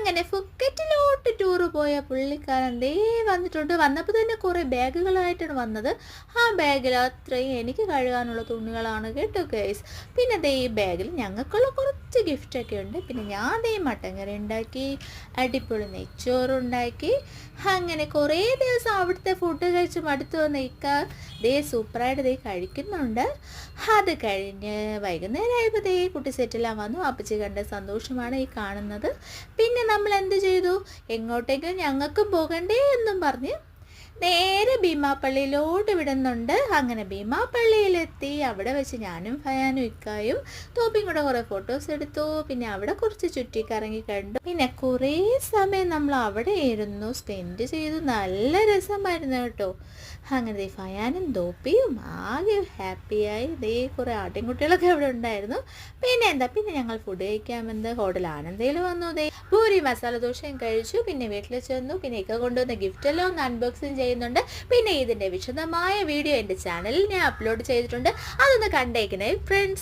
അങ്ങനെ ഫുക്കറ്റിലോട്ട് ടൂറ് പോയ പുള്ളിക്കാരൻ ദേ വന്നിട്ടുണ്ട്. വന്നപ്പോൾ തന്നെ കുറേ ബാഗുകളായിട്ടാണ് വന്നത്. ആ ബാഗിൽ അത്രയും എനിക്ക് കഴുകാനുള്ള തുണികളാണ് കേട്ടോ ഗൈസ്. പിന്നെ ദേ ഈ ബാഗിൽ ഞങ്ങൾക്കുള്ള കുറച്ച് ഗിഫ്റ്റൊക്കെ ഉണ്ട്. പിന്നെ ഞാൻ ദേ മട്ടൻ കറി ഉണ്ടാക്കി, അടിപൊളി നെയ്ച്ചോറുണ്ടാക്കി. അങ്ങനെ കുറേ ദിവസം അവിടുത്തെ ഫുഡ് കഴിച്ച് മടുത്തു വന്ന ഇക്ക ദേ സൂപ്പറായിട്ട് ദേ കഴിക്കുന്നുണ്ട്. അത് കഴിഞ്ഞ് വൈകുന്നേരമായപ്പോൾ ദേ കുട്ടി സെറ്റെല്ലാം വന്നു. അപ്പച്ചി കണ്ട സന്തോഷമാണ് ഈ കാണുന്നത്. പിന്നെ നമ്മൾ എന്ത് ചെയ്തു, എങ്ങോട്ടേക്കും ഞങ്ങൾക്കും പോകണ്ടേ എന്നും പറഞ്ഞ് നേരെ ഭീമാപ്പള്ളിയിലോട്ട് വിടുന്നുണ്ട്. അങ്ങനെ ഭീമാപ്പള്ളിയിലെത്തി. അവിടെ വെച്ച് ഞാനും ഫയാനും ഇക്കായും തോപ്പിയും കൂടെ കുറേ ഫോട്ടോസ് എടുത്തു. പിന്നെ അവിടെ കുറച്ച് ചുറ്റിക്കറങ്ങി കണ്ടു. പിന്നെ കുറേ സമയം നമ്മൾ അവിടെ ഇരുന്നു സ്പെൻഡ് ചെയ്തു. നല്ല രസമായിരുന്നു കേട്ടോ. അങ്ങനെ ഫയാനും തോപ്പിയും ആകെ ഹാപ്പിയായി. ദേ കുറേ ആട്ടിൻകുട്ടികളൊക്കെ അവിടെ ഉണ്ടായിരുന്നു. പിന്നെ എന്താ, പിന്നെ ഞങ്ങൾ ഫുഡ് കഴിക്കാമെന്ന് ഹോട്ടൽ ആനന്ദയിൽ വന്നു. ദേ പൂരി മസാല ദോശയും കഴിച്ചു. പിന്നെ വീട്ടിൽ ചെന്നു. പിന്നെ ഇക്ക കൊണ്ടുവന്ന ഗിഫ്റ്റെല്ലാം ഒന്ന് അൺബോക്സിങ് ചെയ്യുന്നുണ്ട്. പിന്നെ ഇതിൻ്റെ വിശദമായ വീഡിയോ എൻ്റെ ചാനലിൽ ഞാൻ അപ്ലോഡ് ചെയ്തിട്ടുണ്ട്. അതൊന്ന് കണ്ടേക്കണേ ഫ്രണ്ട്സ്.